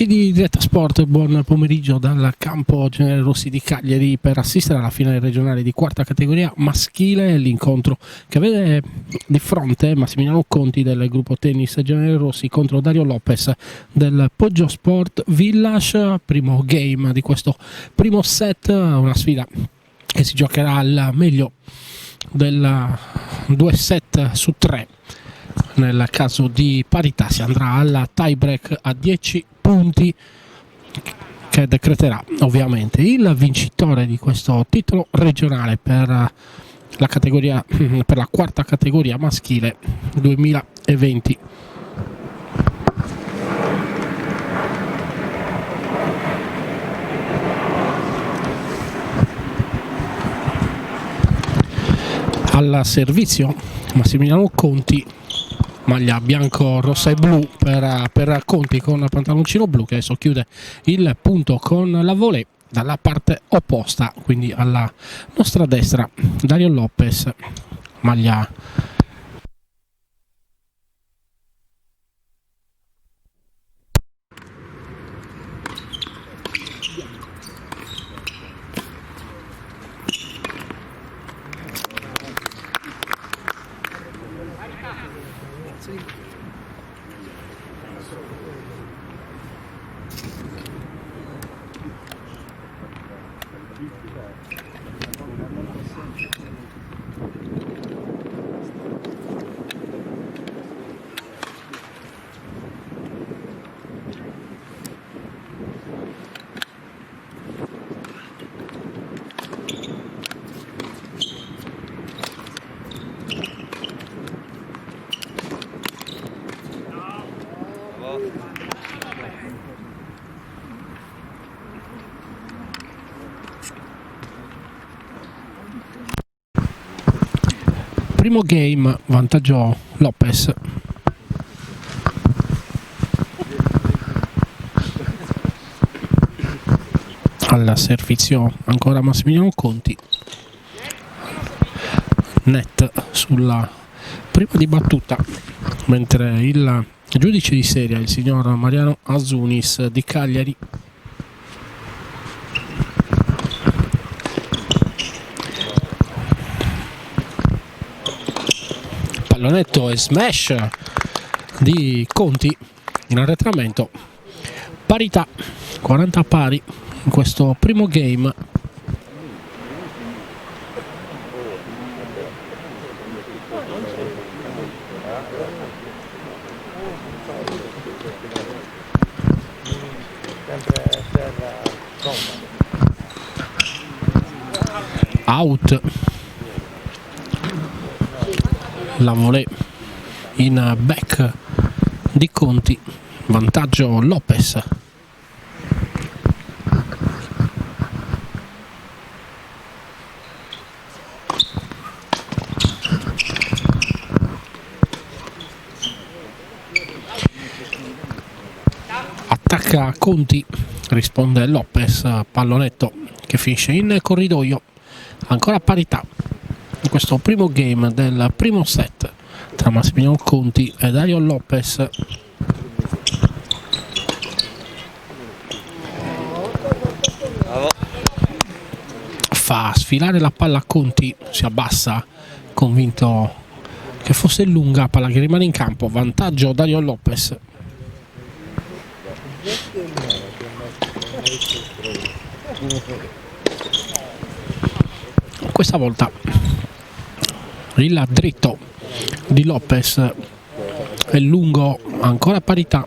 Amici di Diretta Sport, buon pomeriggio dal campo Generale Rossi di Cagliari per assistere alla finale regionale di quarta categoria maschile, l'incontro che vede di fronte Massimiliano Conti del gruppo tennis Generale Rossi contro Dario Lopez del Poggio Sport Village, primo game di questo primo set, una sfida che si giocherà al meglio del 2 set su 3. Nel caso di parità si andrà alla tie break a 10 punti che decreterà ovviamente il vincitore di questo titolo regionale per la categoria, per la quarta categoria maschile 2020. Al servizio Massimiliano Conti, maglia bianco, rossa e blu per Conti con pantaloncino blu, che adesso chiude il punto con la volée dalla parte opposta, quindi alla nostra destra Dario Lopez, maglia primo game, vantaggio Lopez. Al servizio ancora Massimiliano Conti, net sulla prima di battuta, mentre il giudice di serie, il signor Mariano Azunis di Cagliari, pallonetto e smash di Conti in arretramento, parità, 40 pari in questo primo game. Out, la volée in back di Conti, vantaggio Lopez. Attacca Conti, risponde Lopez, pallonetto che finisce in corridoio, ancora parità in questo primo game del primo set tra Massimiliano Conti e Dario Lopez. Fa sfilare la palla a Conti, si abbassa convinto che fosse lunga, palla che rimane in campo, vantaggio Dario Lopez. Questa volta il dritto di Lopez è lungo, ancora parità.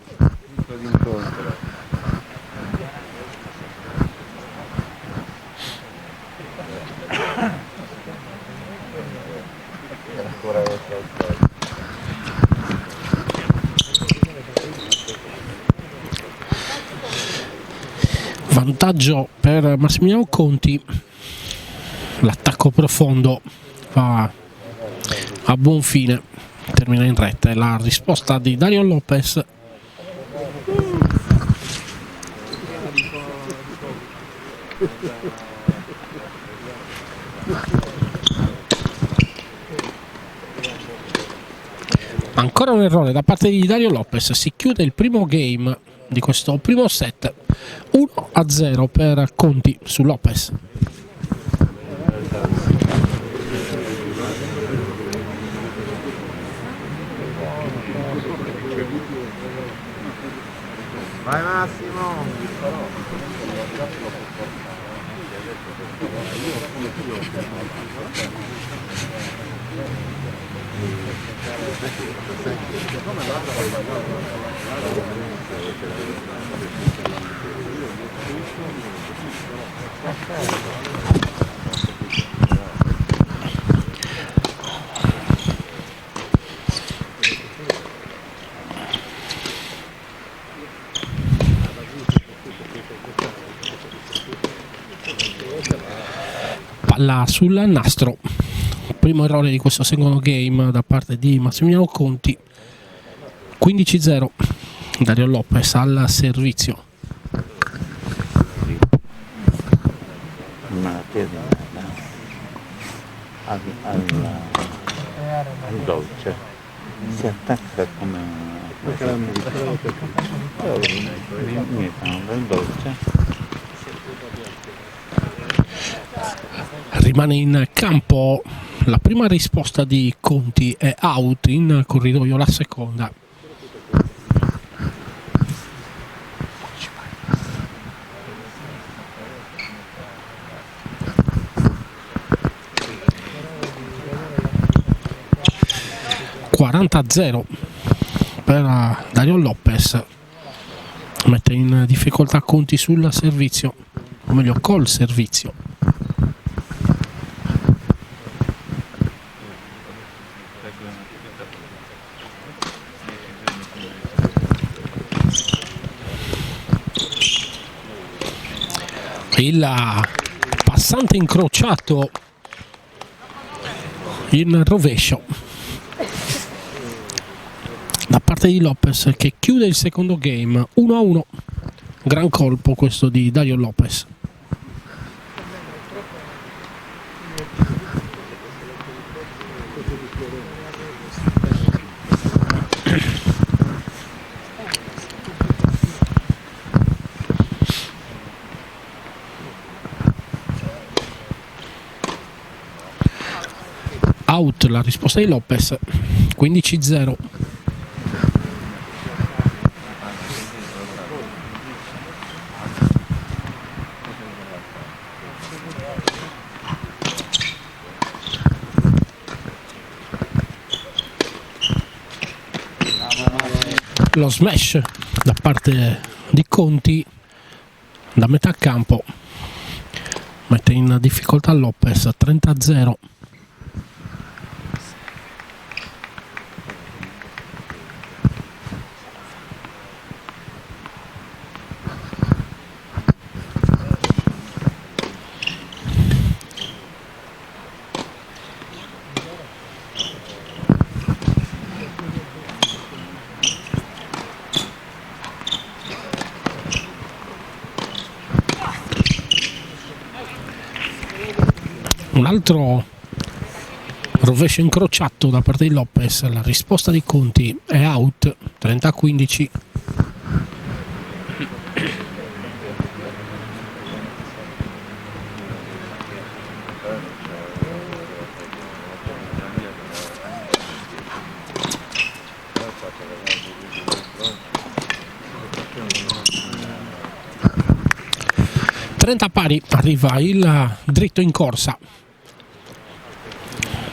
Vantaggio per Massimiliano Conti, l'attacco profondo va a buon fine, termina in retta, e la risposta di Dario Lopez. Ancora un errore da parte di Dario Lopez, si chiude il primo game di questo primo set. 1-0 per Conti su Lopez. Vai Massimo! Palla sul nastro, primo errore di questo secondo game da parte di Massimiliano Conti. 15-0, Dario Lopez al servizio. Al dolce si attacca come il dolce. Rimane in campo la prima risposta di Conti, è out, in corridoio la seconda. (40-0) per Dario Lopez, mette in difficoltà Conti sul servizio, o meglio col servizio. Il passante incrociato in rovescio da parte di Lopez, che chiude il secondo game. 1-1, gran colpo questo di Dario Lopez. Out la risposta di Lopez. 15-0. Lo smash da parte di Conti da metà campo mette in difficoltà Lopez. 30-0. Un altro rovescio incrociato da parte di Lopez, la risposta di Conti è out. 30-15. Pari, arriva il dritto in corsa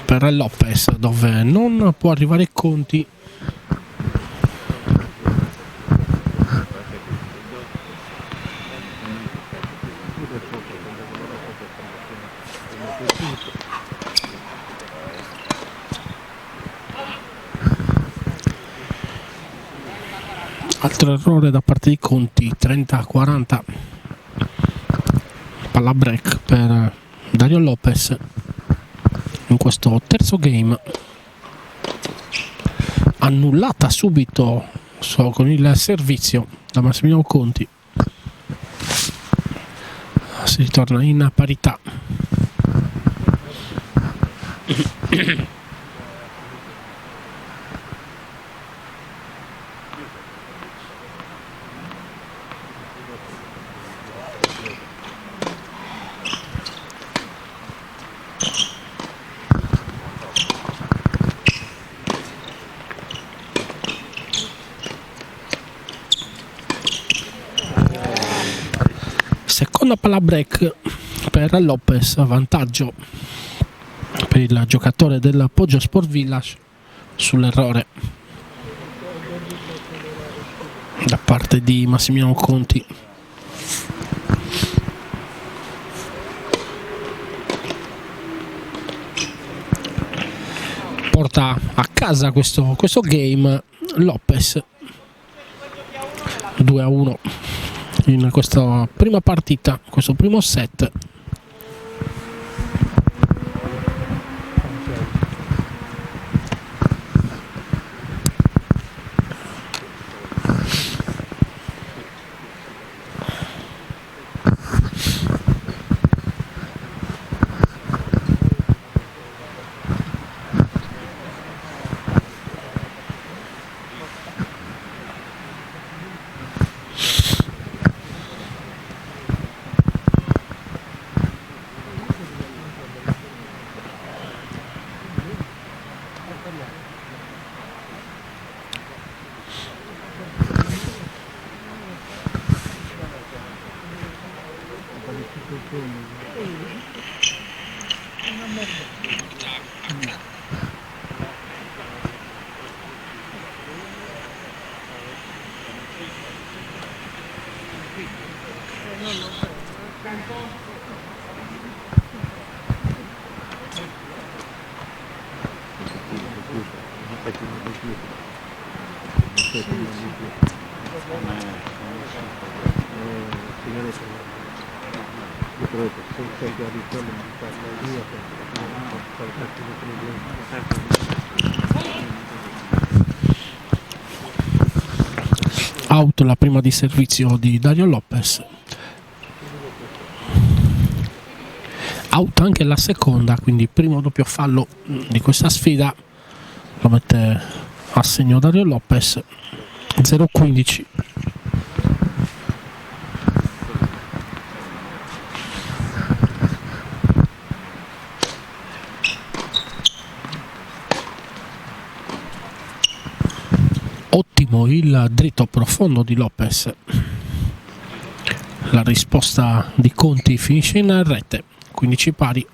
per Lopez, dove non può arrivare Conti. Altro errore da parte di Conti. 30-40. Palla break per Dario Lopez in questo terzo game, annullata subito con il servizio da Massimiliano Conti. Si ritorna in parità. una palla break per Lopez, vantaggio per il giocatore del Poggio Sport Village sull'errore da parte di Massimiliano Conti. Porta a casa questo game Lopez, 2-1 in questa prima partita, questo primo set. Out la prima di servizio di Dario Lopez, out anche la seconda, quindi primo doppio fallo di questa sfida lo mette a segno Dario Lopez. 0-15. Ottimo il dritto profondo di Lopez, la risposta di Conti finisce in rete, 15 pari.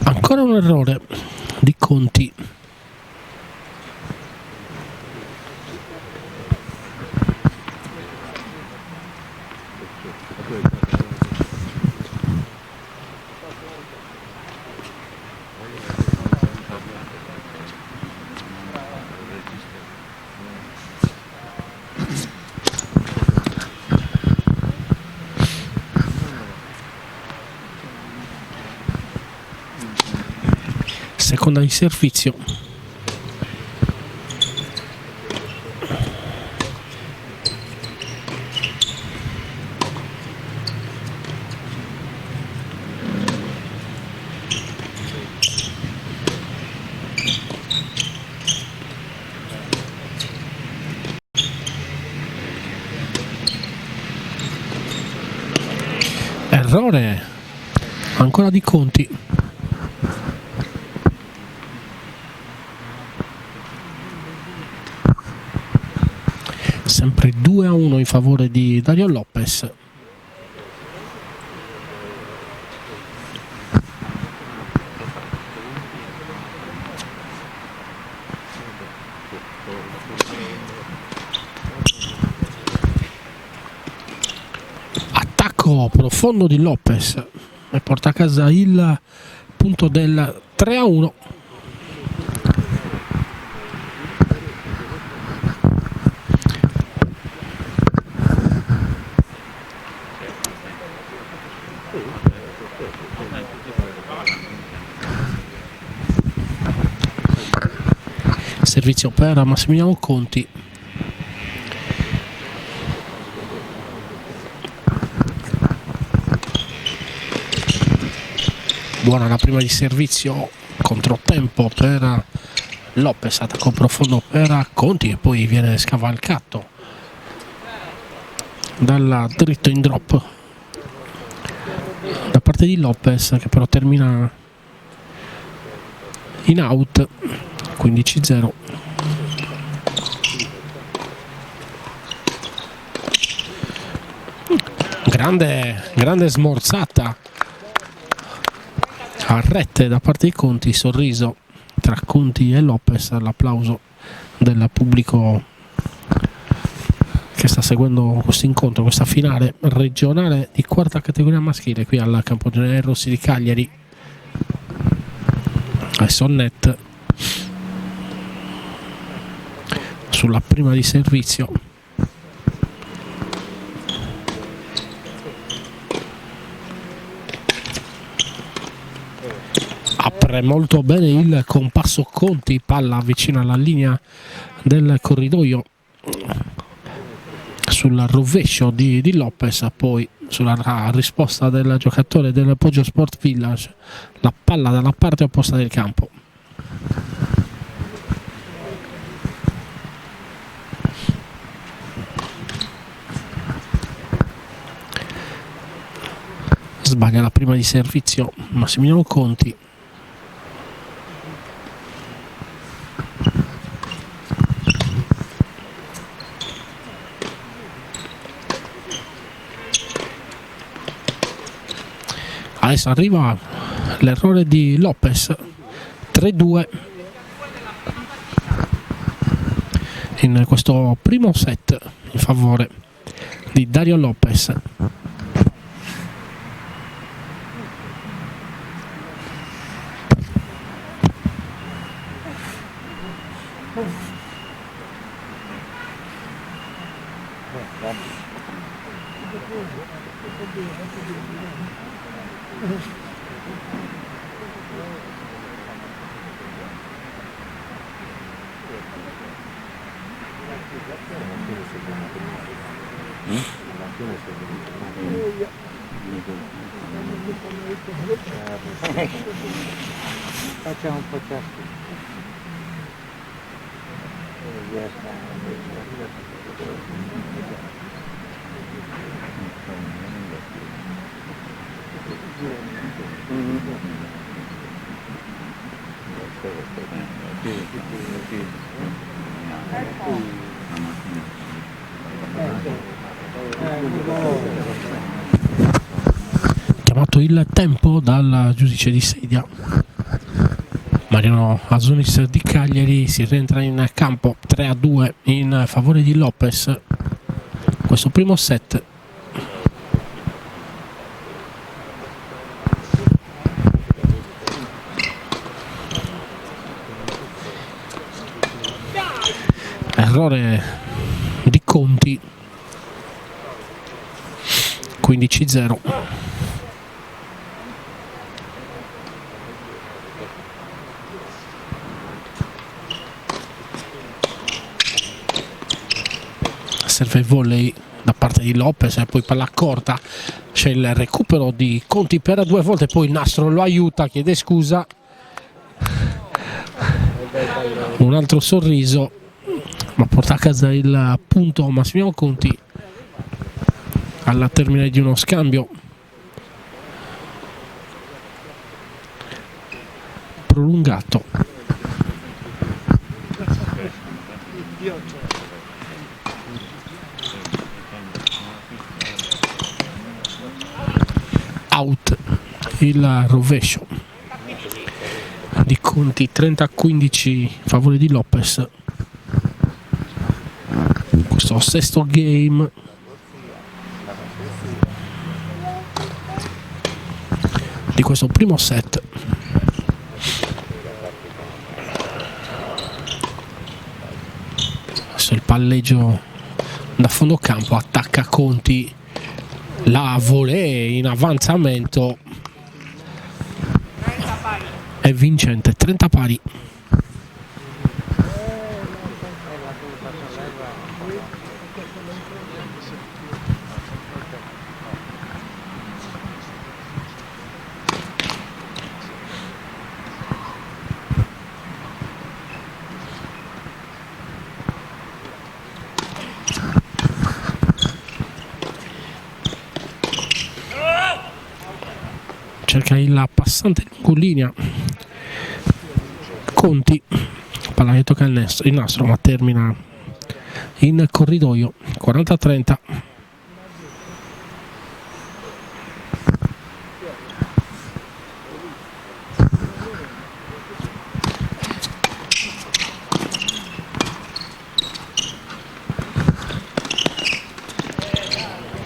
Ancora un errore di Conti. Seconda di servizio. Errore ancora di Conti. Sempre 2-1 in favore di Dario Lopez. Attacco profondo di Lopez e porta a casa il punto del 3-1. Servizio per Massimiliano Conti. Buona la prima di servizio, controtempo per Lopez, attacco profondo per Conti e poi viene scavalcato dal dritto in drop da parte di Lopez, che però termina in out. 15-0. Grande smorzata a rete da parte di Conti, sorriso tra Conti e Lopez, l'applauso del pubblico che sta seguendo questo incontro, questa finale regionale di quarta categoria maschile qui al campo generale Rossi di Cagliari. Sonnet sulla prima di servizio, apre molto bene il compasso Conti, palla vicino alla linea del corridoio sul rovescio di Lopez, poi sulla risposta del giocatore del Poggio Sport Village, la palla dalla parte opposta del campo. Sbaglia la prima di servizio Massimiliano Conti. Adesso arriva l'errore di Lopez. 3-2 in questo primo set in favore di Dario Lopez. Facciamo un po' ciascuno. Chiamato il tempo dal giudice di sedia Mariano Azunis di Cagliari. Si rientra in campo 3-2 in favore di Lopez questo primo set. Errore di Conti. 15-0. Serve il volley da parte di Lopez e poi palla corta, c'è il recupero di Conti per 2 volte, poi il nastro lo aiuta, chiede scusa, un altro sorriso, ma porta a casa il punto Massimiliano Conti alla termine di uno scambio prolungato. Out il rovescio di Conti, 30-15 in favore di Lopez. Questo sesto game di questo primo set. Adesso il palleggio da fondo campo, attacca Conti, la volée in avanzamento è vincente, 30 pari. cerca il passante lungo linea Conti, palla che tocca il nastro ma termina in corridoio. 40-30.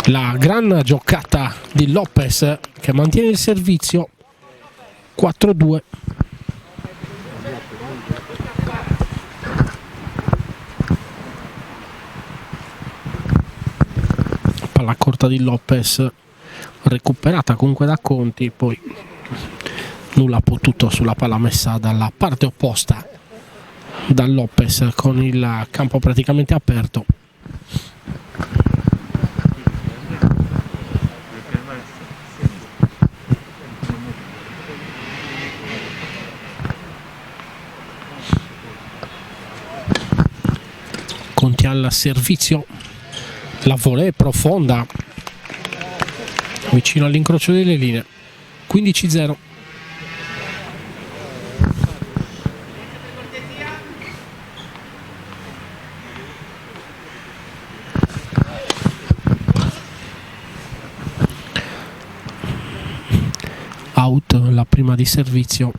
La gran giocata di Lopez che mantiene il servizio. 4-2. Palla corta di Lopez recuperata comunque da Conti, poi nulla potuto sulla palla messa dalla parte opposta da Lopez con il campo praticamente aperto. Conti al servizio, la volée profonda vicino all'incrocio delle linee. 15-0. Out la prima di servizio.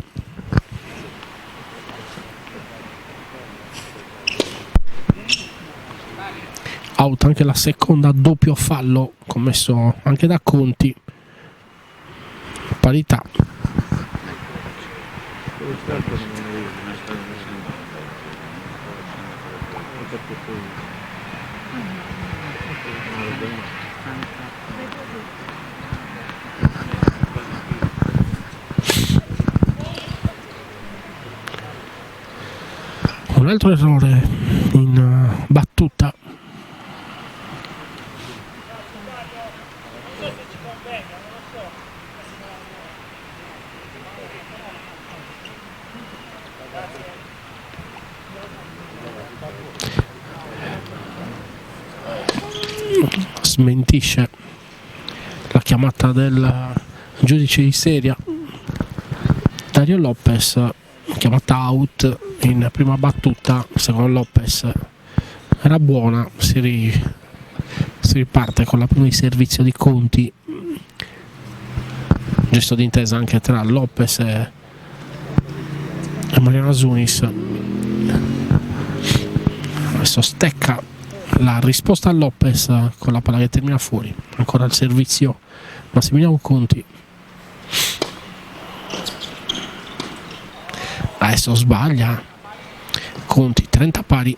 Out anche la seconda, doppio fallo commesso anche da Conti. Parità. Un altro errore in battuta. Smentisce la chiamata del giudice di seria Dario Lopez, chiamata out in prima battuta. Secondo Lopez era buona, si riparte con la prima di servizio di Conti, gesto di intesa anche tra Lopez e Mariano Asunis. Adesso stecca la risposta a Lopez con la palla che termina fuori. Ancora il servizio Massimiliano Conti. Adesso sbaglia Conti. 30 pari.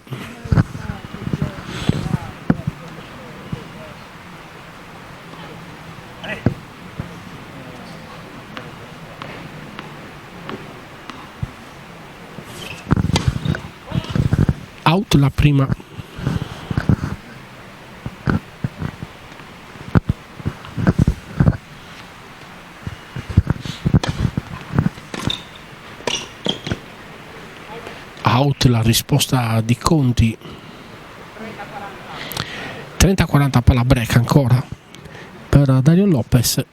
Out la prima. Out la risposta di Conti. 30-40, palla break ancora per Dario Lopez.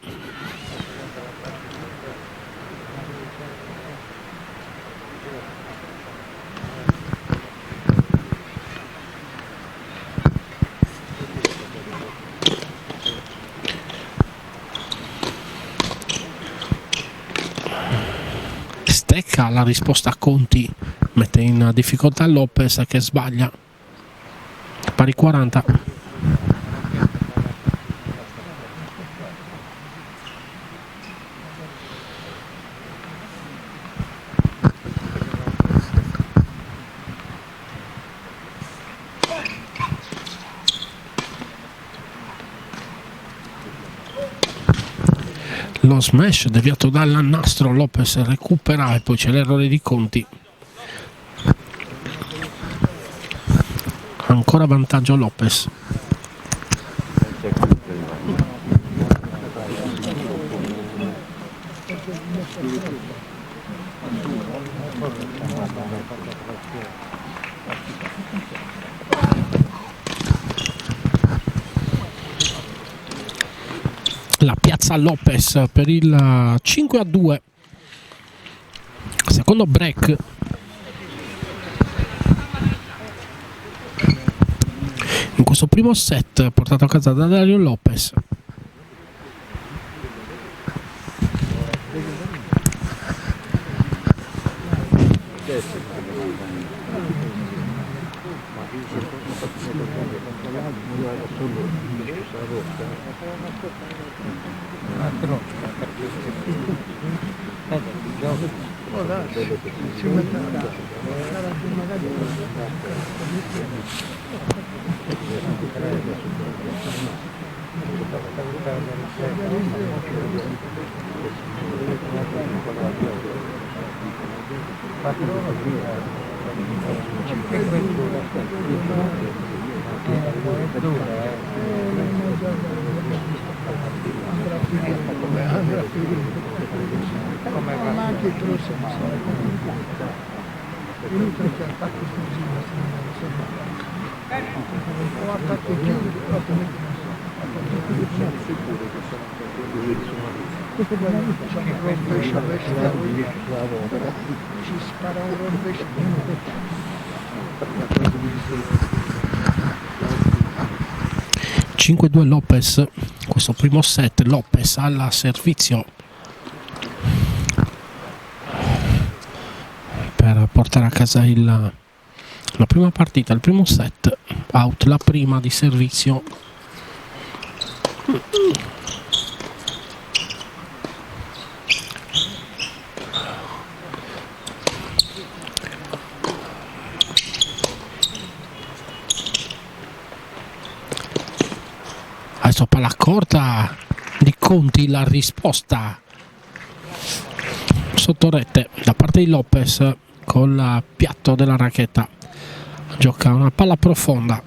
Stecca la risposta a Conti, mette in difficoltà Lopez che sbaglia. Pari 40. Lo smash deviato dal nastro, Lopez recupera e poi c'è l'errore di Conti. Ancora vantaggio Lopez. la Piazza Lopez per il 5-2. Secondo break. In questo primo set portato a casa da Dario Lopez. Ci spara un rovescio. (5-2) Lopez, questo primo set. Lopez al servizio per portare a casa la prima partita, il primo set. Out la prima di servizio. Adesso palla corta di Conti, la risposta sotto rete da parte di Lopez con il piatto della racchetta. Gioca una palla profonda,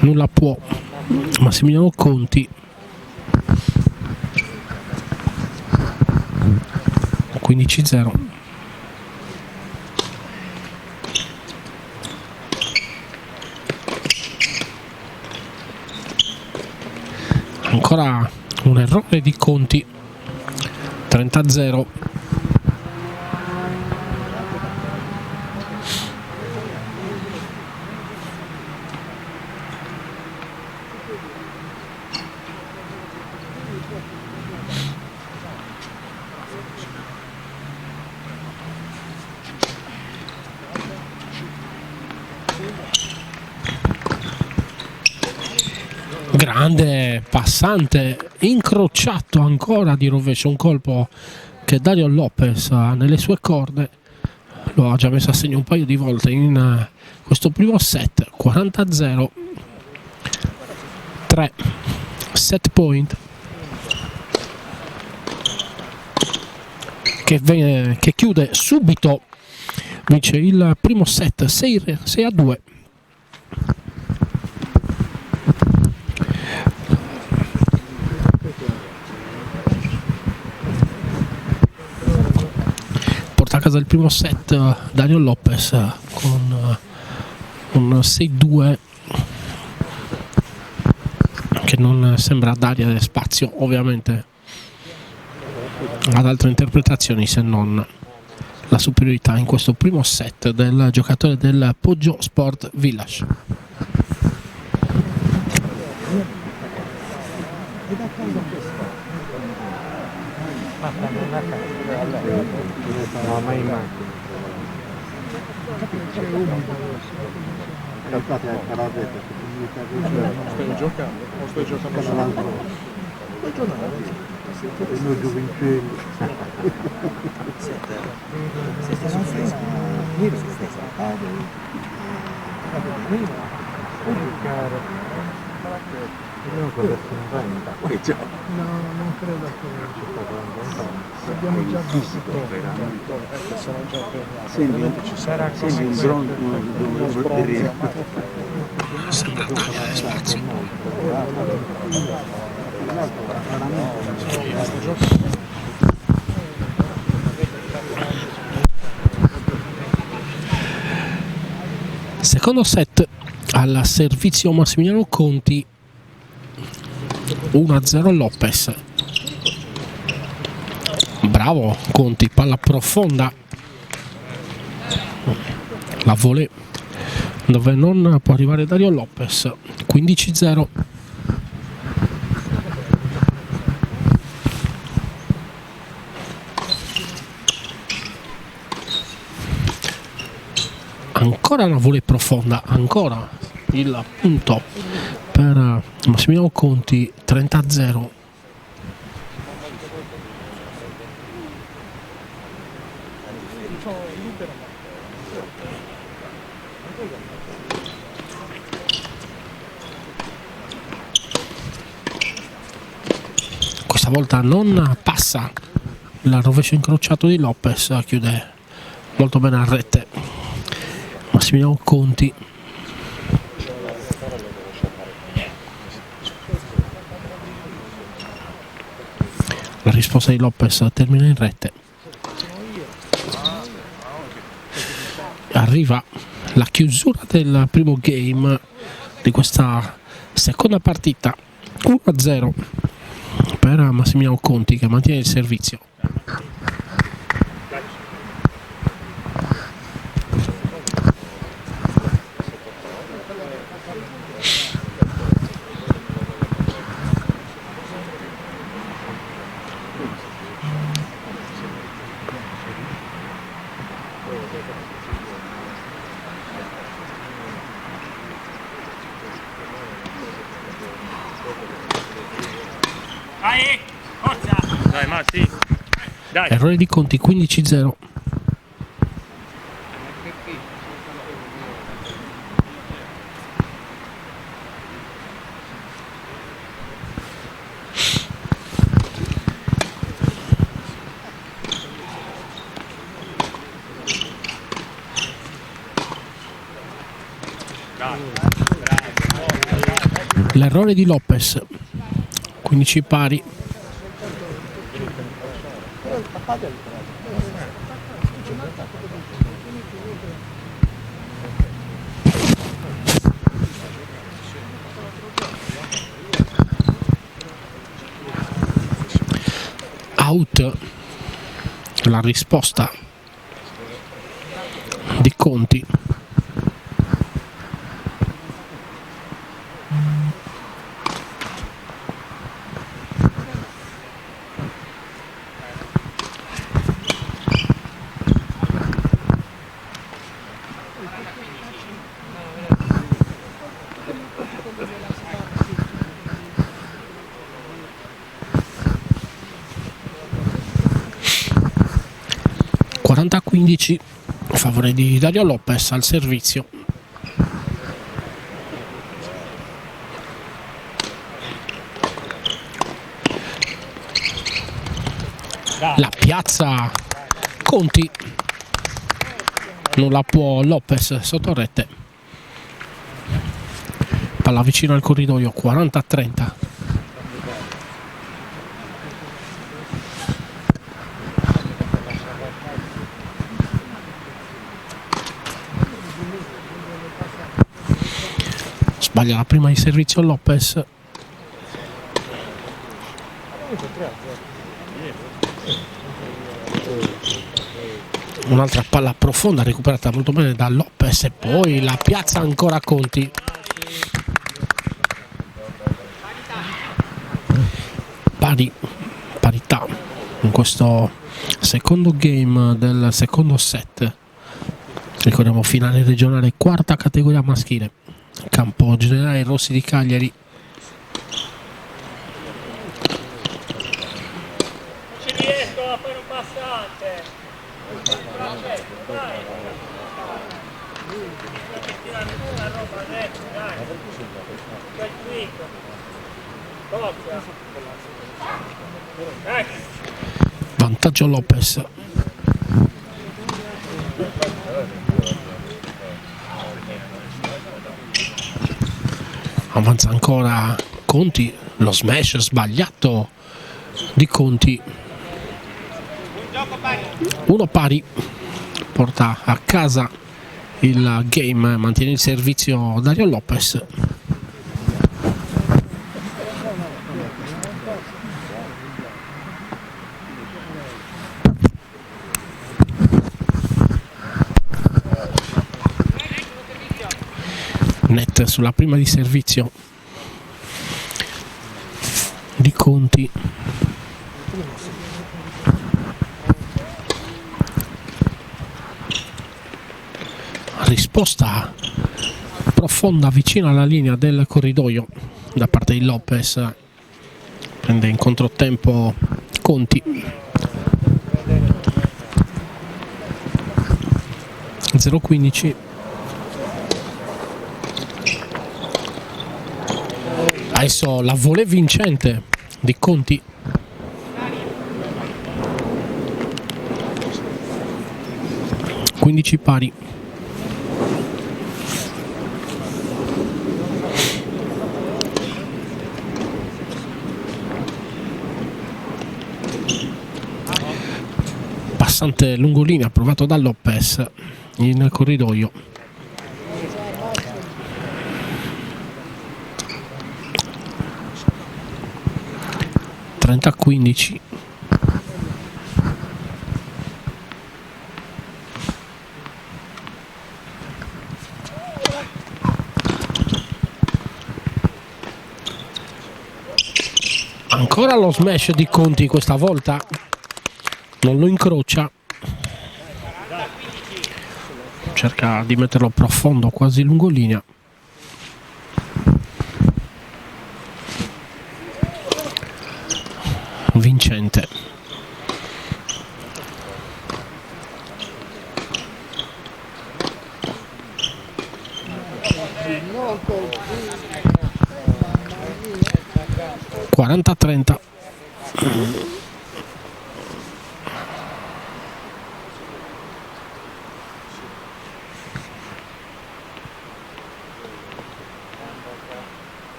nulla può Massimiliano Conti. 15-0. Ancora un errore di Conti. 30-0. Grande passante incrociato ancora di rovescio, un colpo che Dario Lopez ha nelle sue corde, lo ha già messo a segno un paio di volte in questo primo set. 40-0, 3 set point che chiude subito, vince il primo set 6-2. A casa il primo set Dario Lopez con un 6-2 che non sembra dare spazio ovviamente ad altre interpretazioni se non la superiorità in questo primo set del giocatore del Poggio Sport Village. No, mai in macchina. C'è umido. Saltate anche la rete, Stai giocando? O stai giocando solo? Stai giocando? il mio giovincello. Siete su Facebook? Su Facebook? Io cosa si inventa? Poi già. No, non credo che abbiamo già visto. Sono già Senti, ci sarà senti un bronzo. Sembra tagliare spazio. Secondo set al servizio Massimiliano Conti. 1-0 Lopez. Bravo Conti, palla profonda, la volée dove non può arrivare Dario Lopez. 15-0. Ancora una volée profonda, ancora il punto per Massimiliano Conti. 30-0. Questa volta non passa il rovescio incrociato di Lopez, chiude molto bene a rete Massimiliano Conti. La risposta di Lopez termina in rete. Arriva la chiusura del primo game di questa seconda partita. 1-0 per Massimiliano Conti, che mantiene il servizio. Dai Massi, dai. Errore di Conti. 15-0. L'errore di Lopez. 15 pari. Out la risposta di Conti. A 15 a favore di Dario Lopez al servizio. La piazza Conti, non la può Lopez sotto rete. Palla vicino al corridoio. 40-30. Sbaglia la prima di servizio Lopez. Un'altra palla profonda recuperata molto bene da Lopez e poi la piazza ancora Conti. Parità in questo secondo game del secondo set. Ricordiamo finale regionale, quarta categoria maschile. Campo generale Rossi di Cagliari. Ci riesco a fare un passante. Una roba adesso, dai. Quel tweet. Vantaggio Lopez. Avanza ancora Conti, lo smash sbagliato di Conti. Uno pari porta a casa il game, mantiene il servizio Dario Lopez. net sulla prima di servizio di Conti. Risposta profonda vicino alla linea del corridoio da parte di Lopez, prende in controtempo Conti. 0-15. Adesso la volée vincente di Conti. Quindici pari. Passante lungolinea provato da Lopez in corridoio. A 15. Ancora lo smash di Conti, questa volta non lo incrocia, cerca di metterlo profondo, quasi lungolinea. Vincente. Quaranta 30.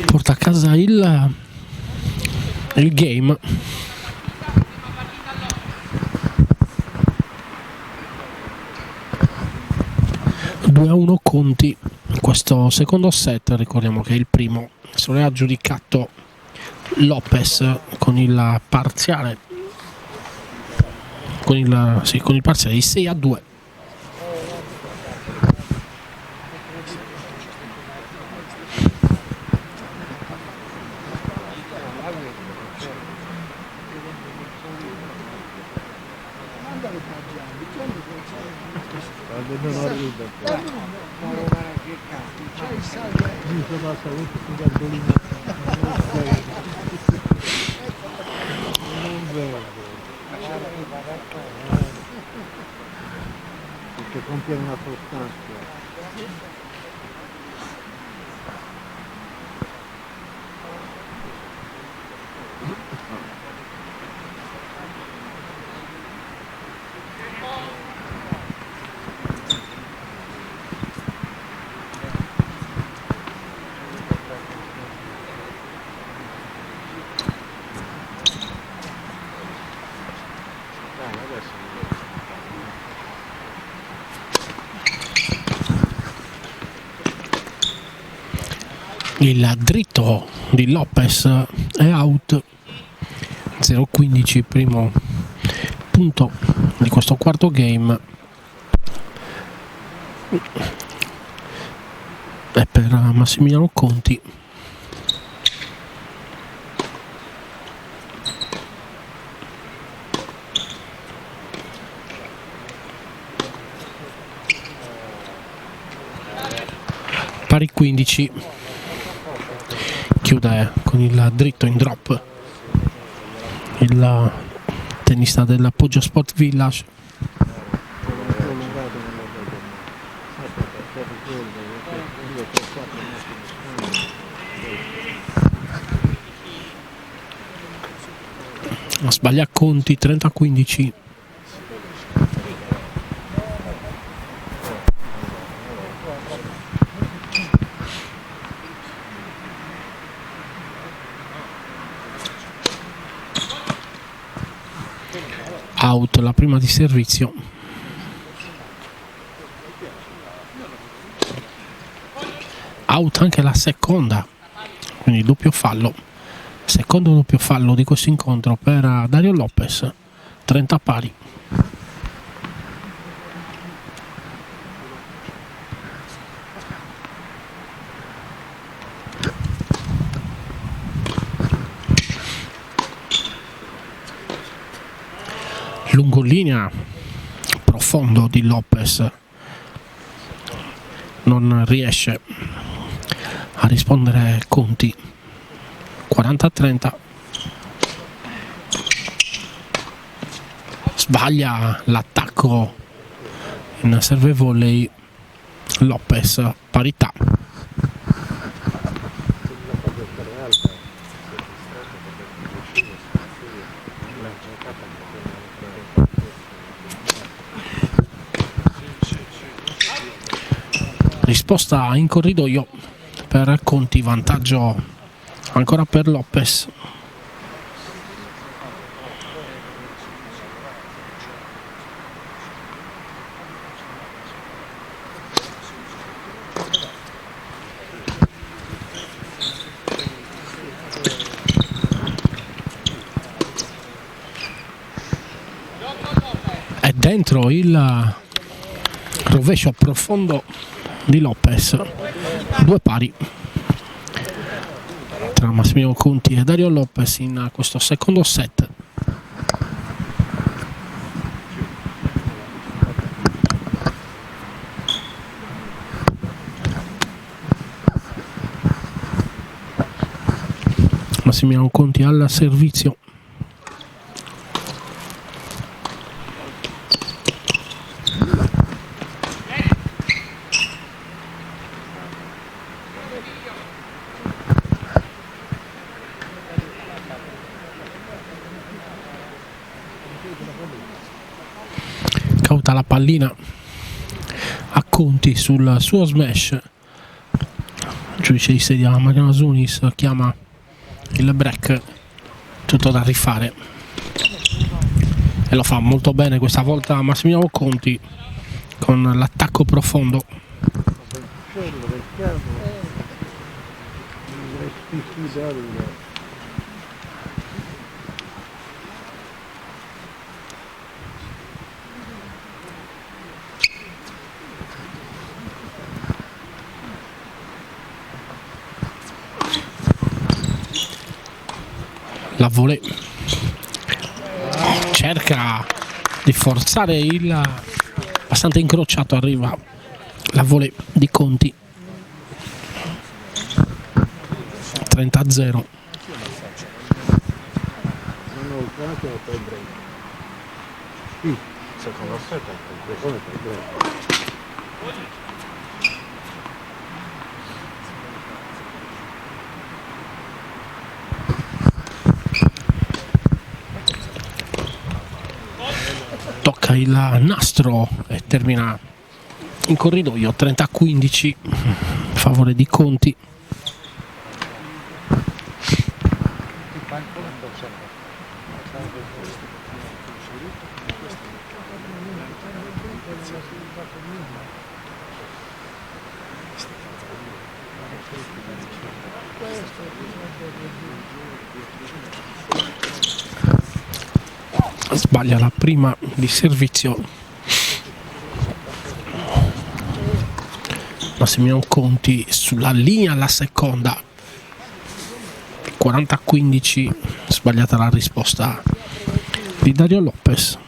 Porta a casa il game. A 1 Conti in questo secondo set. Ricordiamo che il primo se lo è aggiudicato Lopez con il parziale con il parziale di 6-2. Perché contiene una sostanza. Il dritto di Lopez è out. 0-15, primo punto di questo quarto game. È per Massimiliano Conti. Pari 15. Chiude con il dritto in drop il tennista del Poggio Sport Village. Sbaglia Conti. 30-15. Out la prima di servizio. Out anche la seconda, quindi doppio fallo. Secondo doppio fallo di questo incontro per Dario Lopez. 30 pari. Lungolinea profondo di Lopez, non riesce a rispondere Conti. 40-30. Sbaglia l'attacco in serve volley Lopez, parità. Risposta in corridoio per Conti, vantaggio ancora per Lopez. È dentro il rovescio profondo di Lopez. 2 pari tra Massimiliano Conti e Dario Lopez in questo secondo set. Massimiliano Conti al servizio. Cauta la pallina a Conti sul suo smash. Il giudice di sedia Mariano Zunis chiama il break, tutto da rifare e lo fa molto bene questa volta Massimiliano Conti con l'attacco profondo. La volée, cerca di forzare il bastante incrociato, arriva la volée di Conti. 30-0. Secondo set è conclusione per break. Tocca il nastro e termina in corridoio. 30-15 a favore di Conti. Sbaglia la prima di servizio Massimiliano Conti, sulla linea la seconda. 40-15, sbagliata la risposta di Dario Lopez.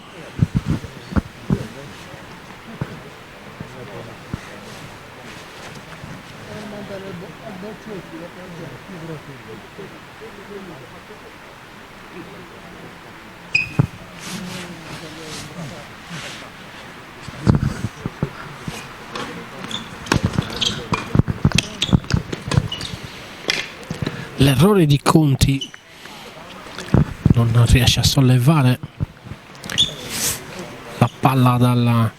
L'errore di Conti, non riesce a sollevare la palla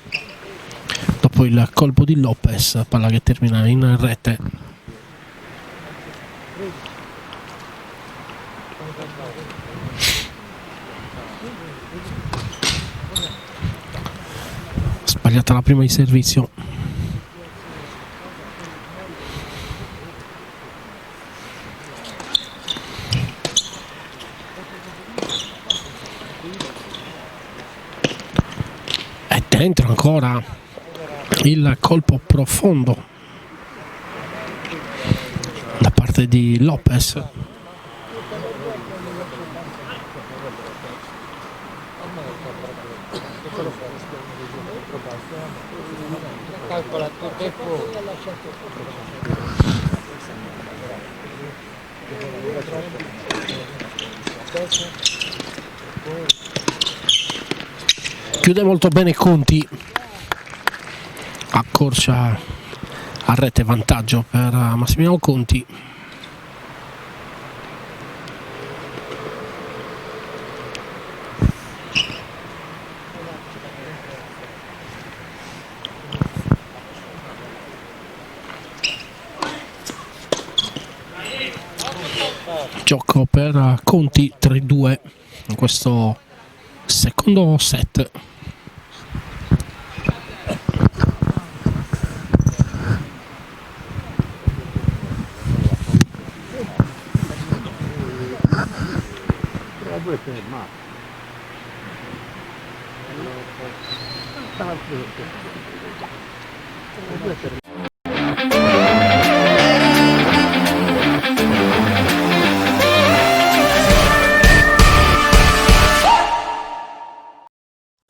dopo il colpo di Lopez, palla che termina in rete. Sbagliata la prima di servizio. Entra ancora il colpo profondo da parte di Lopez. Chiude molto bene Conti, accorcia a rete, vantaggio per Massimiliano Conti. Gioco per Conti, 3-2 in questo secondo set.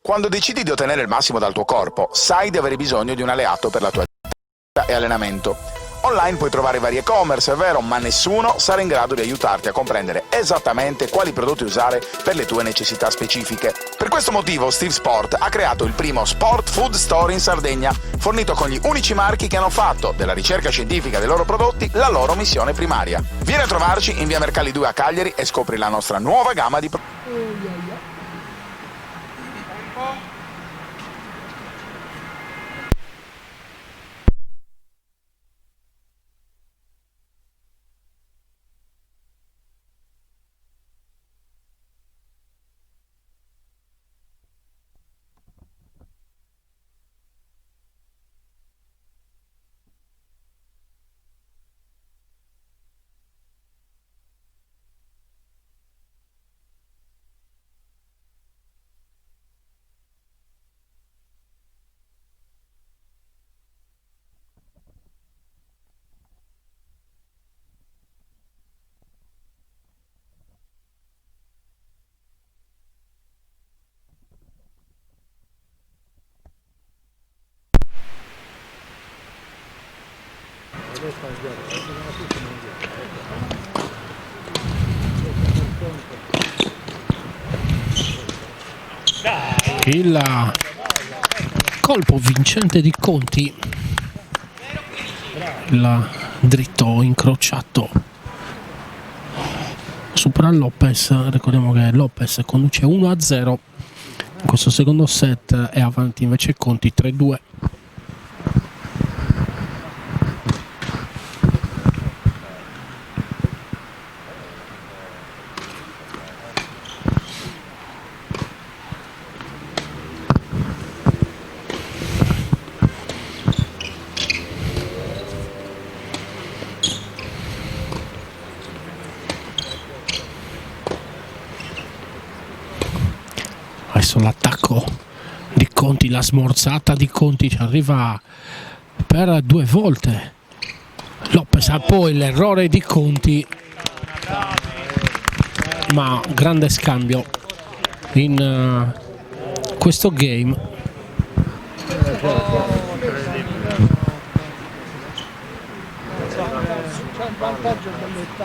Quando decidi di ottenere il massimo dal tuo corpo, sai di avere bisogno di un alleato per la tua attività e allenamento. Online puoi trovare vari e-commerce, è vero, ma nessuno sarà in grado di aiutarti a comprendere esattamente quali prodotti usare per le tue necessità specifiche. Per questo motivo Steve Sport ha creato il primo Sport Food Store in Sardegna, fornito con gli unici marchi che hanno fatto della ricerca scientifica dei loro prodotti la loro missione primaria. Vieni a trovarci in via Mercalli 2 a Cagliari e scopri la nostra nuova gamma di prodotti. Il colpo vincente di Conti, il dritto incrociato, supera Lopez. Ricordiamo che Lopez conduce 1-0 in questo secondo set, è avanti invece Conti 3-2. Adesso l'attacco di Conti, la smorzata di Conti ci arriva per 2 volte. Lopez ha poi l'errore di Conti, ma grande scambio in questo game. C'è un vantaggio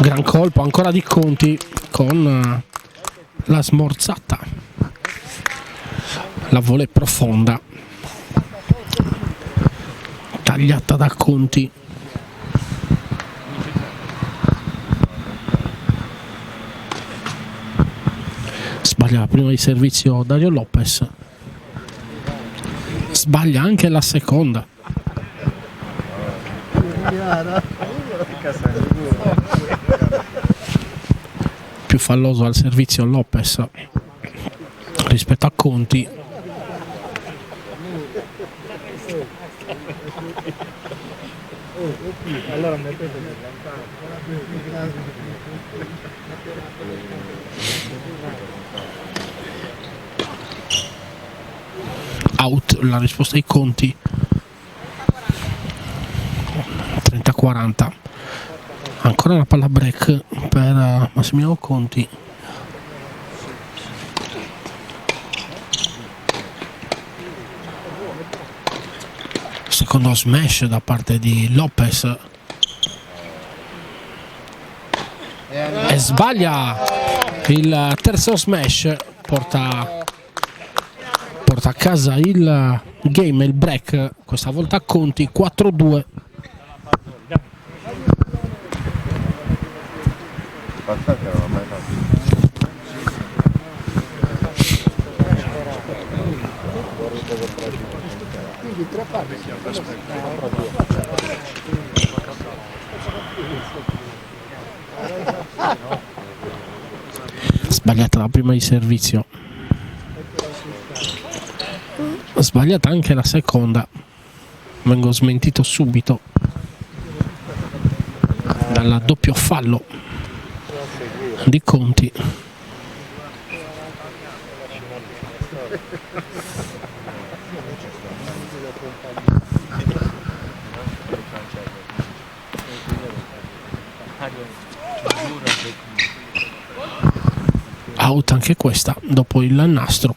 Gran colpo ancora di Conti con la smorzata, la volée profonda tagliata da Conti. Sbaglia la prima di servizio Dario Lopez, sbaglia anche la seconda. Più falloso al servizio Lopez rispetto a Conti. Allora mettete out la risposta ai Conti. 30-40. Ancora una palla break per Massimiliano Conti. Secondo smash da parte di Lopez e sbaglia il terzo smash, porta a casa il game, il break, questa volta a Conti. 4-2. Sbagliata la prima di servizio, sbagliata anche la seconda. Vengo smentito subito dal doppio fallo di Conti. Out anche questa dopo il nastro.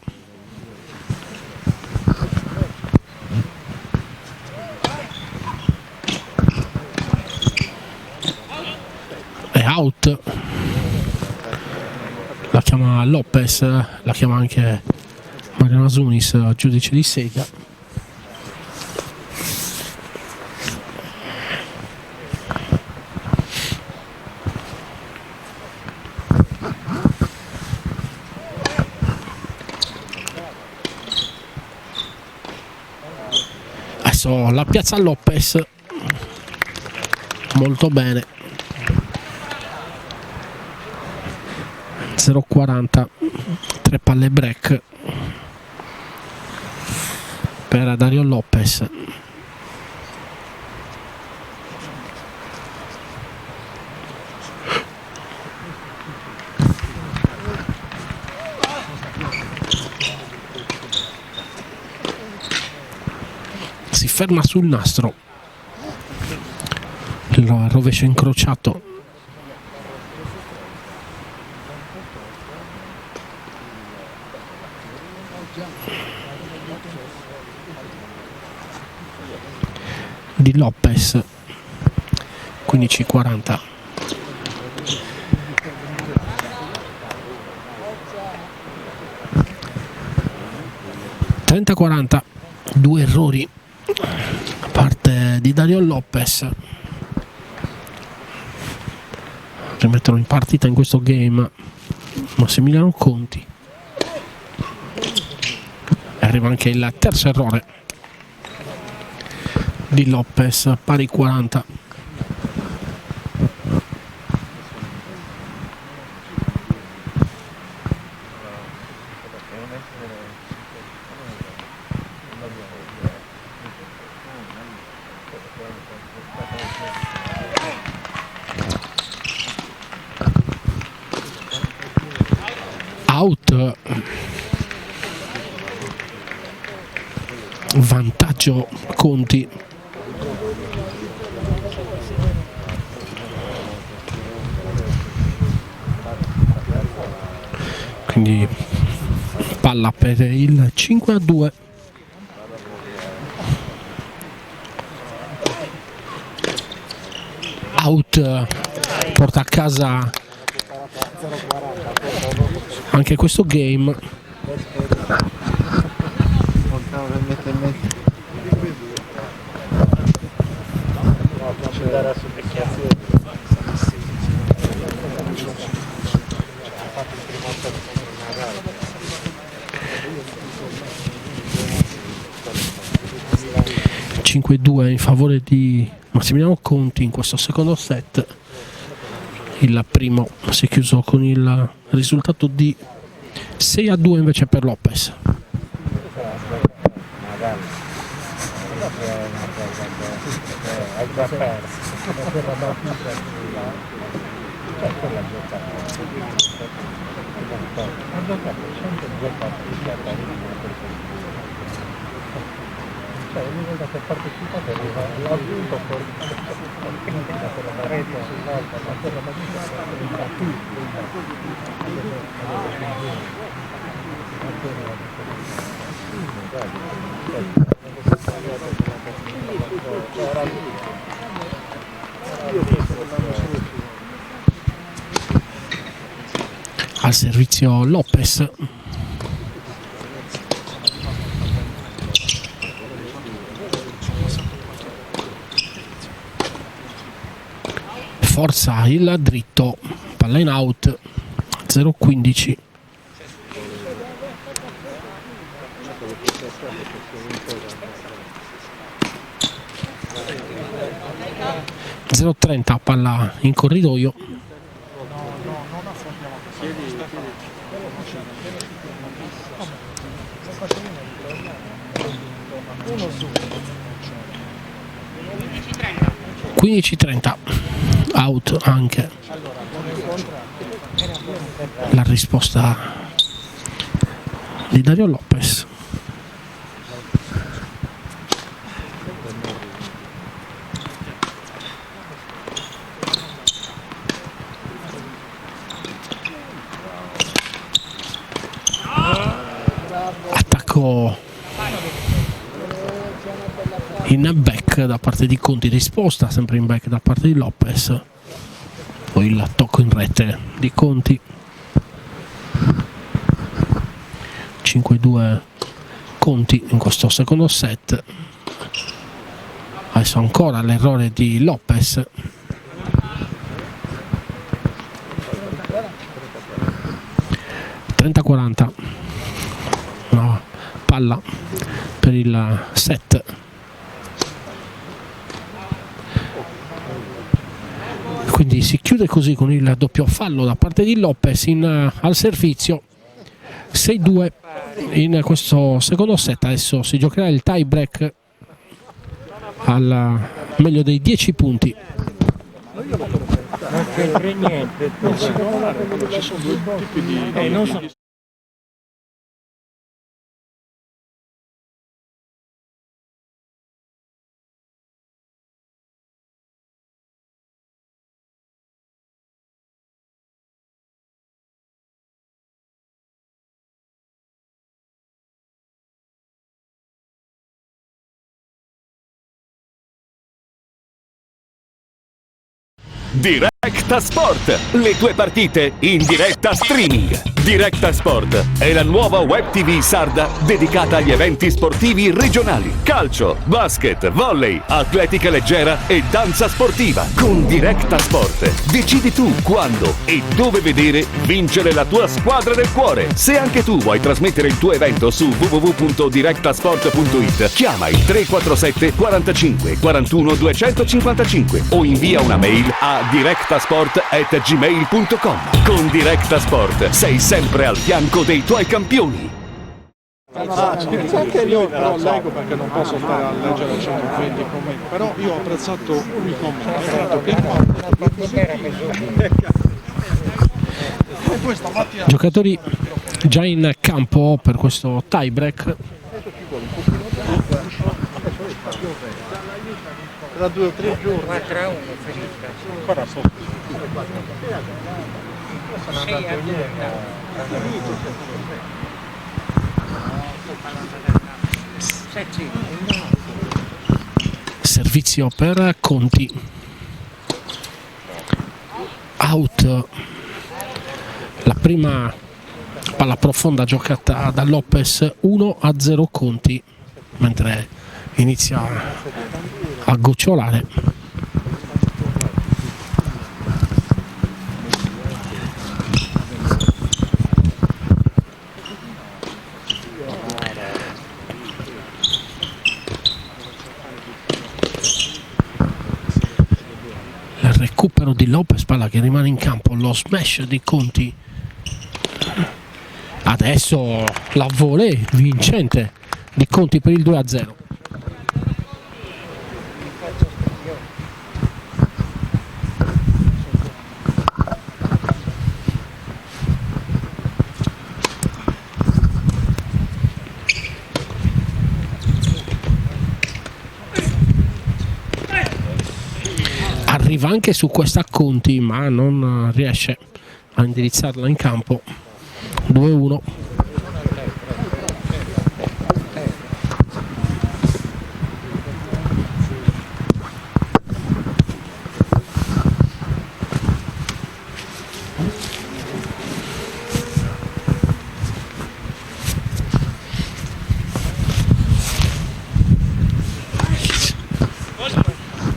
È out, la chiama Lopez, la chiama anche Mariano Asunis, giudice di sega. La piazza Lopez molto bene. 0-40, 3 palle break per Dario Lopez. Si ferma sul nastro, il rovescio incrociato. Di Lopez. 15-40. (30-40). Due errori da parte di Dario Lopez. Rimettono in partita in questo game Massimiliano Conti. E arriva anche il terzo errore di Lopez, pari 40. Out, vantaggio Conti. Quindi palla per il 5-2. Out, porta a casa anche questo game. (5-2) in favore di Massimiliano Conti in questo secondo set. Il primo si è chiuso con il risultato di 6-2 invece per Lopez. Cioè, ogni volta che partecipate l'ha vinto per la rete sull'altra, ma per la magistrata al servizio Lopez. Forza il dritto, palla in out, 0-15. .30 palla in corridoio. .30 out anche la risposta di Dario Lopez. Attacco in back da parte di Conti, risposta sempre in back da parte di Lopez, poi il tocco in rete di Conti. 5-2 Conti in questo secondo set. Adesso ancora l'errore di Lopez. .40 no, palla per il set. Quindi si chiude così con il doppio fallo da parte di Lopez al servizio. 6-2 in questo secondo set. Adesso si giocherà il tie break al meglio dei 10 punti. Non c'entra niente, ci sono due tipi di... non so. Directa Sport, le tue partite in diretta streaming. Directa Sport è la nuova web TV sarda dedicata agli eventi sportivi regionali. Calcio, basket, volley, atletica leggera e danza sportiva. Con Directa Sport decidi tu quando e dove vedere vincere la tua squadra del cuore. Se anche tu vuoi trasmettere il tuo evento su www.directasport.it, chiama il 347 45 41 255 o invia una mail a directasport@gmail.com. Con Directa Sport sei sempre al fianco dei tuoi campioni. C'è anche io però leggo perché non posso stare a leggere 120 commenti, però io ho apprezzato il commento. Giocatori già in campo per questo tie break. Tra 2 o 3 giorni 4-1 finita. ancora sotto. Servizio per Conti. Out. La prima palla profonda giocata da Lopez. 1-0 Conti, mentre inizia a gocciolare. Il recupero di Lopez, palla che rimane in campo, lo smash di Conti Adesso la volée vincente di Conti per il 2-0. Arriva anche su questa Conti, ma non riesce a indirizzarla in campo. 2-1.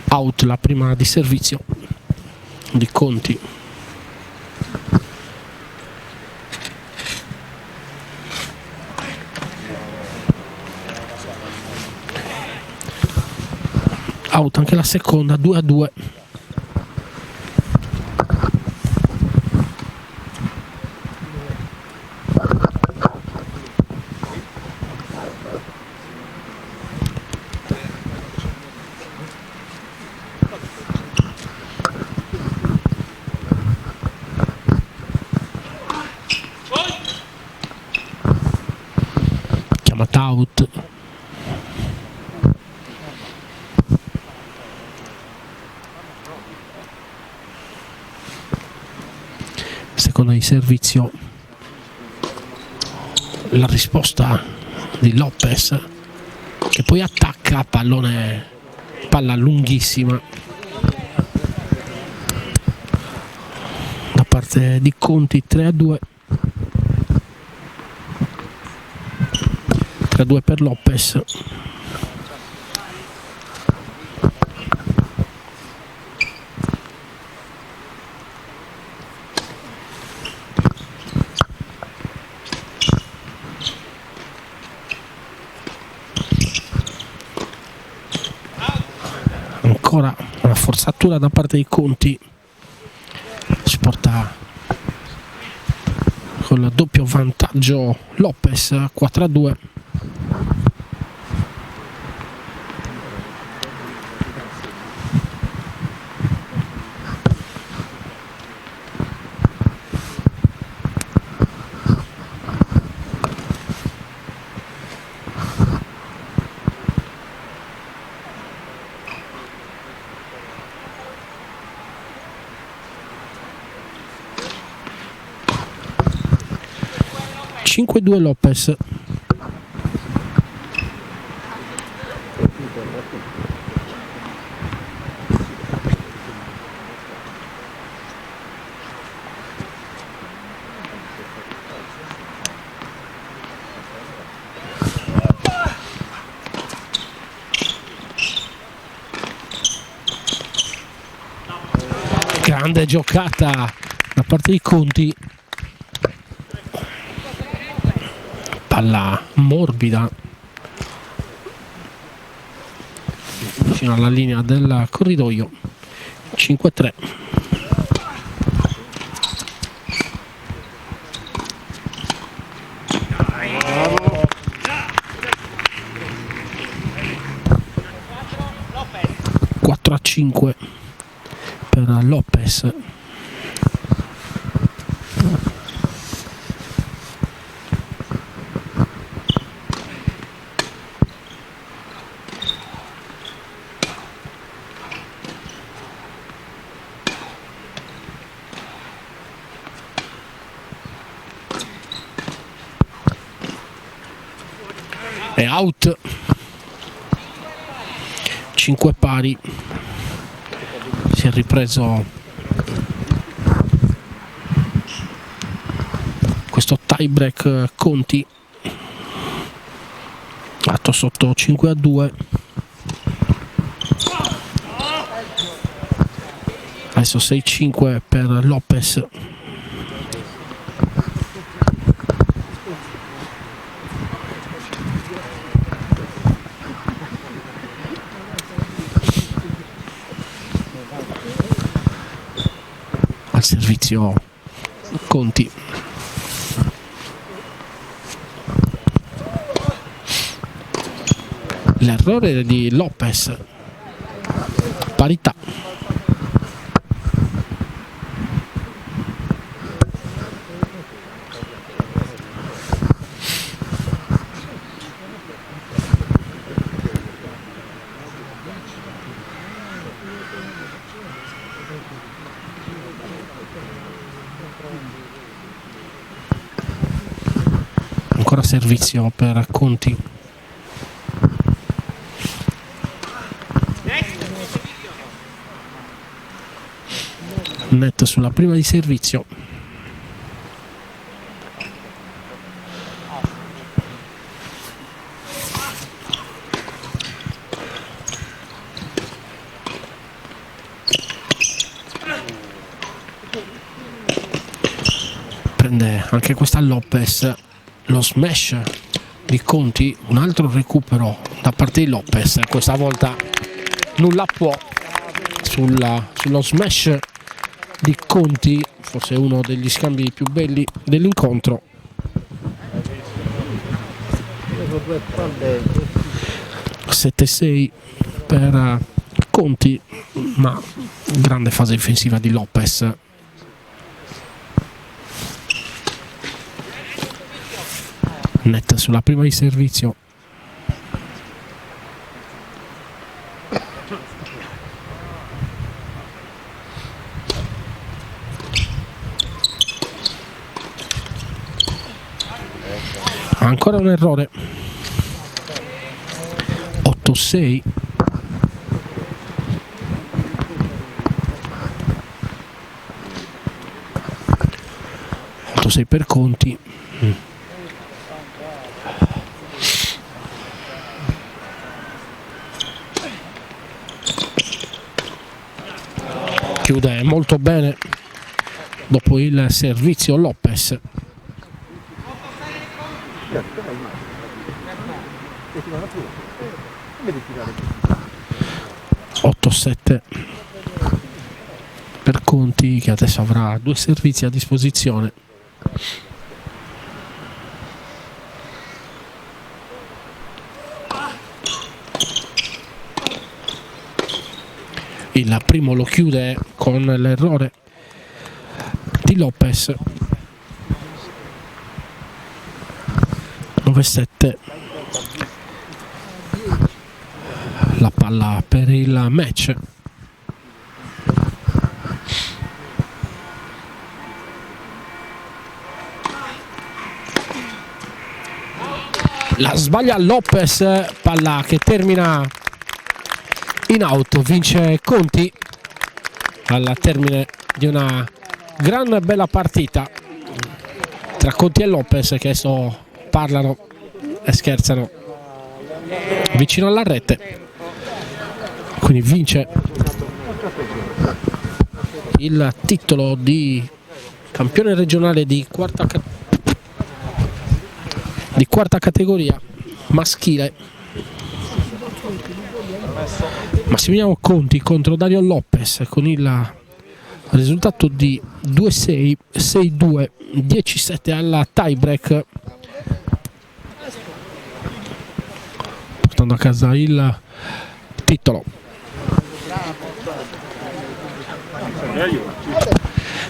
Out la prima di servizio di Conti. Out anche la seconda, 2-2. Chiamata out. Seconda di servizio, la risposta di Lopez che poi attacca, palla lunghissima da parte di Conti. 3-2 per Lopez. Ancora una forzatura da parte di Conti, si porta con il doppio vantaggio Lopez. 4-2. (5-2) Lopez. Grande giocata da parte di Conti. Palla morbida vicino alla linea del corridoio. 5-3. Quattro a 5 per Lopez. È out. 5 pari. Si è ripreso questo tie break Conti, fatto sotto 5-2. Adesso 6-5 per Lopez. Al servizio Conti. l'errore di Lopez, parità. Ancora servizio per Conti. Net sulla prima di servizio. Prende anche questa Lopez, lo smash di Conti, un altro recupero da parte di Lopez, questa volta nulla può sullo smash di Conti, forse uno degli scambi più belli dell'incontro. (7-6) per Conti, ma grande fase difensiva di Lopez. Net sulla prima di servizio. Ancora un errore. 8-6. Per Conti. Chiude molto bene dopo il servizio Lopez. (8-7) per Conti, che adesso avrà 2 servizi a disposizione. Il primo lo chiude con l'errore di Lopez. 9-7. La palla per il match. La sbaglia Lopez, palla che termina in out. Vince Conti al termine di una gran bella partita tra Conti e Lopez, che adesso parlano e scherzano vicino alla rete. Quindi vince il titolo di campione regionale di quarta categoria maschile Massimiliano Conti contro Dario Lopez, con il risultato di 2-6, 6-2, 10-7 alla tie break, portando a casa il titolo.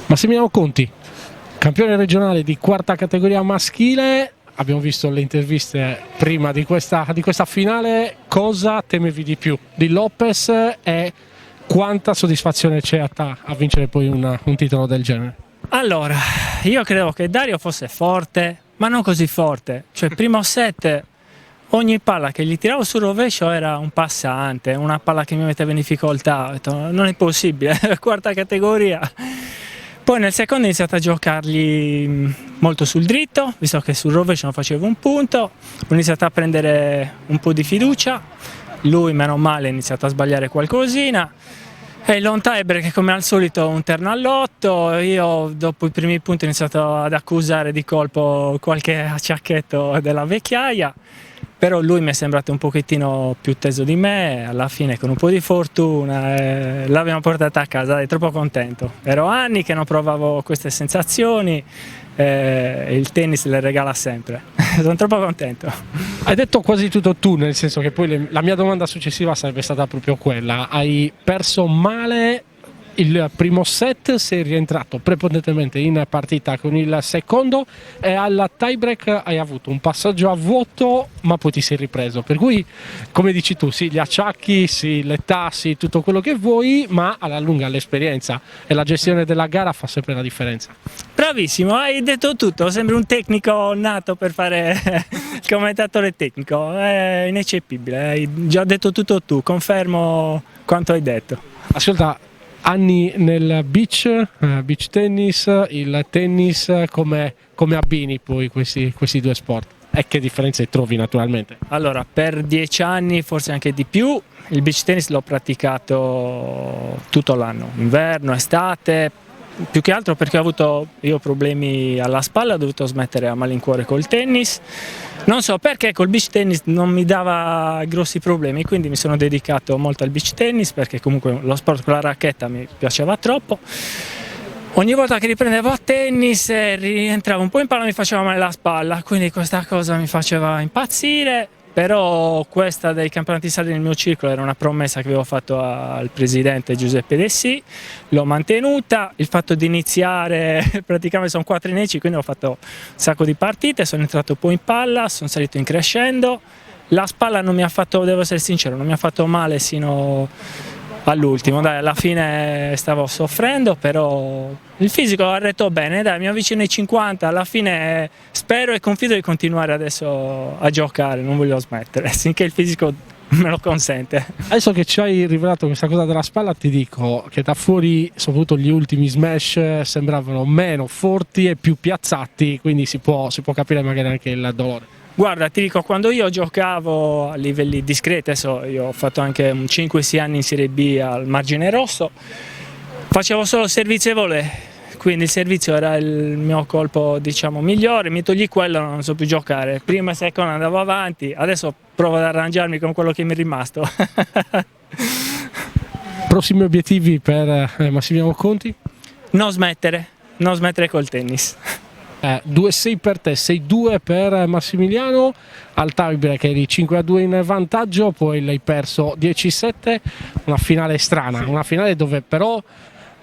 Massimiliano Conti, campione regionale di quarta categoria maschile. Abbiamo visto le interviste prima di questa finale. Cosa temevi di più di Lopez e quanta soddisfazione c'è a vincere poi un titolo del genere? Allora, io credevo che Dario fosse forte, ma non così forte. Cioè, primo set, ogni palla che gli tiravo sul rovescio era un passante, una palla che mi metteva in difficoltà. Ho detto, non è possibile, quarta categoria. Poi nel secondo ho iniziato a giocargli molto sul dritto, visto che sul rovescio non facevo un punto. Ho iniziato a prendere un po' di fiducia, lui meno male ha iniziato a sbagliare qualcosina. E long tiebreak, come al solito, un terno all'8. Io dopo i primi punti ho iniziato ad accusare di colpo qualche acciacchetto della vecchiaia, però lui mi è sembrato un pochettino più teso di me. Alla fine, con un po' di fortuna, l'abbiamo portata a casa. Ero troppo contento, ero anni che non provavo queste sensazioni, il tennis le regala sempre. sono troppo contento. Hai detto quasi tutto tu, nel senso che poi la mia domanda successiva sarebbe stata proprio quella. Hai perso male il primo set, sei rientrato prepotentemente in partita con il secondo e al tie-break hai avuto un passaggio a vuoto, ma poi ti sei ripreso. Per cui, come dici tu, sì, gli acciacchi, sì, l'età, sì, tutto quello che vuoi, ma alla lunga l'esperienza e la gestione della gara fa sempre la differenza. Bravissimo, hai detto tutto, sembri un tecnico nato per fare il commentatore tecnico, è ineccepibile, hai già detto tutto tu, confermo quanto hai detto. Ascolta, anni nel beach tennis, il tennis, come abbini poi questi due sport? E che differenze trovi naturalmente? Allora, per 10 anni, forse anche di più, il beach tennis l'ho praticato tutto l'anno, inverno, estate, più che altro perché ho avuto io problemi alla spalla, ho dovuto smettere a malincuore col tennis. Non so perché col beach tennis non mi dava grossi problemi, quindi mi sono dedicato molto al beach tennis perché comunque lo sport con la racchetta mi piaceva troppo. Ogni volta che riprendevo a tennis rientravo un po' in palla mi faceva male la spalla, quindi questa cosa mi faceva impazzire. Però questa dei campionati sardi nel mio circolo era una promessa che avevo fatto al presidente Giuseppe Dessì, l'ho mantenuta, il fatto di iniziare, praticamente sono 4 inizii, quindi ho fatto un sacco di partite, sono entrato poi in palla, sono salito in crescendo, la spalla non mi ha fatto, devo essere sincero, non mi ha fatto male sino all'ultimo, dai, alla fine stavo soffrendo, però il fisico ha retto bene, dai, mi avvicino ai 50, alla fine spero e confido di continuare adesso a giocare, non voglio smettere, finché il fisico me lo consente. Adesso che ci hai rivelato questa cosa della spalla, ti dico che da fuori, soprattutto gli ultimi smash, sembravano meno forti e più piazzati, quindi si può capire magari anche il dolore. Guarda, ti dico, quando io giocavo a livelli discreti, adesso io ho fatto anche 5-6 anni in Serie B al margine rosso, facevo solo servizio e volée, quindi il servizio era il mio colpo, diciamo, migliore, mi togli quello, non so più giocare, prima e seconda andavo avanti, adesso provo ad arrangiarmi con quello che mi è rimasto. Prossimi obiettivi per Massimiliano Conti? Non smettere col tennis. 2-6 per te, 6-2 per Massimiliano, al tiebreak eri 5-2 in vantaggio, poi l'hai perso 10-7, una finale strana, sì. Una finale dove però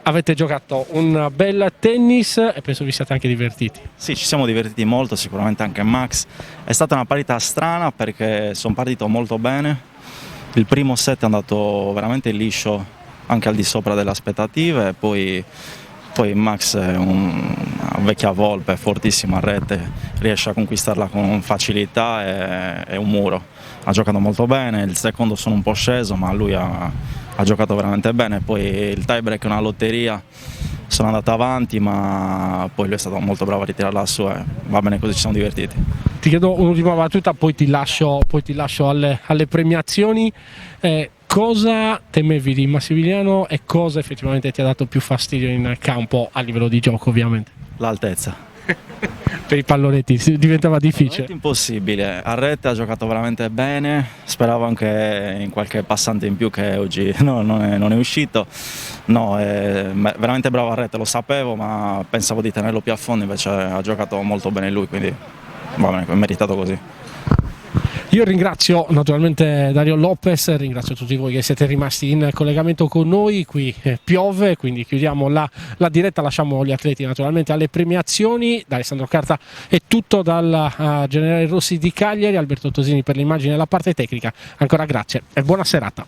avete giocato un bel tennis e penso vi siate anche divertiti. Sì, ci siamo divertiti molto, sicuramente anche Max. È stata una partita strana perché sono partito molto bene, il primo set è andato veramente liscio, anche al di sopra delle aspettative, poi Max è una vecchia volpe, fortissima a rete, riesce a conquistarla con facilità, è un muro. Ha giocato molto bene, il secondo sono un po' sceso, ma lui ha giocato veramente bene. Poi il tie break è una lotteria, sono andato avanti, ma poi lui è stato molto bravo a ritirarla su e va bene così, ci siamo divertiti. Ti chiedo un'ultima battuta, poi ti lascio alle premiazioni. Cosa temevi di Massimiliano e cosa effettivamente ti ha dato più fastidio in campo a livello di gioco, ovviamente? L'altezza. Per i pallonetti diventava difficile. Impossibile, a rete ha giocato veramente bene, speravo anche in qualche passante in più che oggi non è uscito. No, è veramente bravo a rete, lo sapevo, ma pensavo di tenerlo più a fondo, invece ha giocato molto bene lui, quindi va bene, è meritato così. Io ringrazio naturalmente Dario Lopez, ringrazio tutti voi che siete rimasti in collegamento con noi, qui piove, quindi chiudiamo la diretta, lasciamo gli atleti naturalmente alle premiazioni. Da Alessandro Carta è tutto dal Generale Rossi di Cagliari, Alberto Tosini per l'immagine e la parte tecnica, ancora grazie e buona serata.